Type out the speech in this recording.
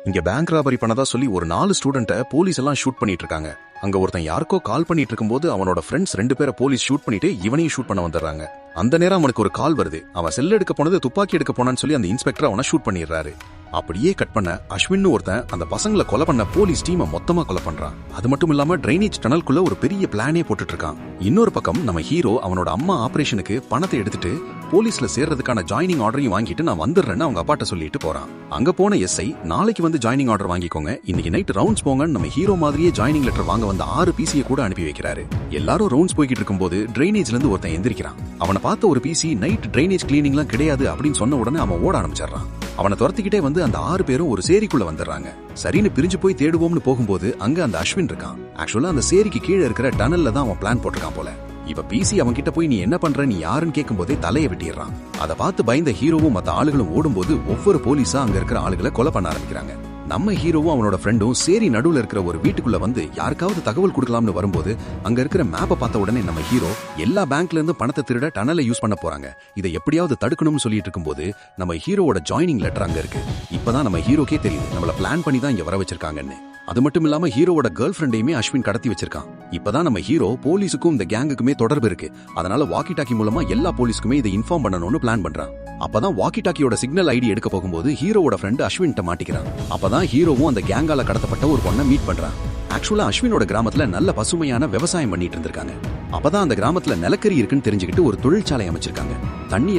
இங்க bank robbery பண்ணதா சொல்லி ஒரு 4 ஸ்டூடெண்ட்டை போலீஸ் எல்லாம் ஷூட் பண்ணிட்டு இருக்காங்க. அங்க ஒருத்தன் யாருக்கோ கால் பண்ணிட்டு இருக்கும்போது அவனோட ஃப்ரெண்ட்ஸ் 2 பேரை போலீஸ் ஷூட் பண்ணிட்டு இவனையும் ஷூட் பண்ண வந்துடுறாங்க. அந்த நேரம் அவனுக்கு ஒரு கால் வருது. அவன் செல் எடுக்க போனது துப்பாக்கி எடுக்க போனான்னு சொல்லி அந்த இன்ஸ்பெக்டர் அவனை ஷூட் பண்ணிடுறாரு. அப்படியே கட் பண்ண அஸ்வின் ஒருத்தன் அந்த பசங்களை கொலை பண்ண போலீஸ் டீமை மொத்தமா கொலை பண்றான். அது மட்டும் இல்லாம டிரைனேஜ் டனல்குள்ள ஒரு பெரிய பிளானே போட்டுட்டு இருக்கான். இன்னொரு பக்கம் நம்ம ஹீரோ அவனோட அம்மா ஆபரேஷனுக்கு பணத்தை எடுத்துட்டு போலீஸ்ல சேர்றதுக்கான ஜாயினிங் ஆர்டரையும் வாங்கிட்டு நான் வந்துடுறேன்னு அவங்க அப்பாட்ட சொல்லிட்டு போறான். அங்க போன எஸ்ஐ நாளைக்கு வந்து ஜாயினிங் ஆர்டர் வாங்கிக்கோங்க, இன்னைக்கு நைட் ரவுண்ட்ஸ் போங்கன்னு நம்ம ஹீரோ மாதிரியே ஜாயினிங் லெட்டர் வாங்க வந்த 6 பிசியை கூட அனுப்பி வைக்கிறாரு. எல்லாரும் ரவுண்ட்ஸ் போய்கிட்டு இருக்கும்போது டிரைனேஜ்ல இருந்து ஒருத்தன் எந்திரிக்கிறான். அவனை பார்த்த ஒரு பிசி நைட் டிரைனேஜ் கிளீனிங்லாம் கிடையாது அப்படின்னு சொன்ன உடனே அவன் ஓட ஆரம்பிச்சிடறான். அவனை துரத்திக்கிட்டே வந்து அந்த 6 பேரும் ஒரு சேரிக்குள்ள வந்துடுறாங்க. சரின்னு பிரிஞ்சு போய் தேடுவோம்னு போகும்போது அங்க அந்த அஸ்வின் இருக்கான். ஆக்சுவலா அந்த சேரிக்கு கீழே இருக்கிற டனல்ல தான் அவன் பிளான் போட்டிருக்கான் போல. இப்ப பிசி அவன் கிட்ட போய் நீ என்ன பண்ற, நீ யாருன்னு கேட்கும் போதே தலையை வெட்டிடுறான். அதை பார்த்து பயந்த ஹீரோவும் மத்த ஆளுகளும் ஓடும்போது ஒவ்வொரு போலீஸா அங்க இருக்கிற ஆளுகளை கொலை பண்ண ஆரம்பிக்கிறாங்க. நம்ம ஹீரோவும் அவனோட ஃப்ரெண்டும் சேரி நடுவுல இருக்கிற ஒரு வீட்டுக்குள்ள வந்து யாருக்காவது தகவல் கொடுக்கலாம்னு வரும்போது அங்க இருக்கிற மேப்பை பார்த்த உடனே நம்ம ஹீரோ எல்லா பேங்க்ல இருந்து பணத்தை திருட டனலை யூஸ் பண்ண போறாங்க, இதை எப்படியாவது தடுக்கணும்னு சொல்லிட்டு இருக்கும்போது நம்ம ஹீரோவோட ஜாயினிங் லெட்டர் அங்க இருக்கு. இப்பதான் நம்ம ஹீரோக்கே தெரியுது நம்மள பிளான் பண்ணி தான் இங்க வர வச்சிருக்காங்கன்னு. அது மட்டும் இல்லாம ஹீரோவோட கேர்ள் ஃப்ரெண்டையுமே அஸ்வின் கடத்தி வச்சிருக்கான். இப்பதான் நம்ம ஹீரோ போலீஸுக்கும் இந்த கேங்குக்குமே தொடர்பு இருக்கு, அதனால வாக்கி டாக்கி மூலமா எல்லா போலீஸ்க்குமே இதை இன்ஃபார்ம் பண்ணணும்னு பிளான் பண்றான். அப்பதான் வாக்கி டாக்கியோட சிக்னல் ஐடி எடுக்க போகும்போது ஹீரோவோட ஃப்ரெண்ட் அஸ்வின்ட்ட மாட்டிக்கிறான். அப்பதான் ஹீரோவும் அந்த கேங்கால கடத்தப்பட்ட ஒரு பொண்ணை மீட் பண்றான். ஆக்சுவலா அஸ்வினோட கிராமத்துல நல்ல பசுமையான விவசாயம் பண்ணிட்டு இருந்திருக்காங்க. அப்பதான் அந்த கிராமத்துல நிலக்கரி இருக்குன்னு தெரிஞ்சுக்கிட்டு ஒரு தொழிற்சாலை அமைச்சிருக்காங்க. தண்ணி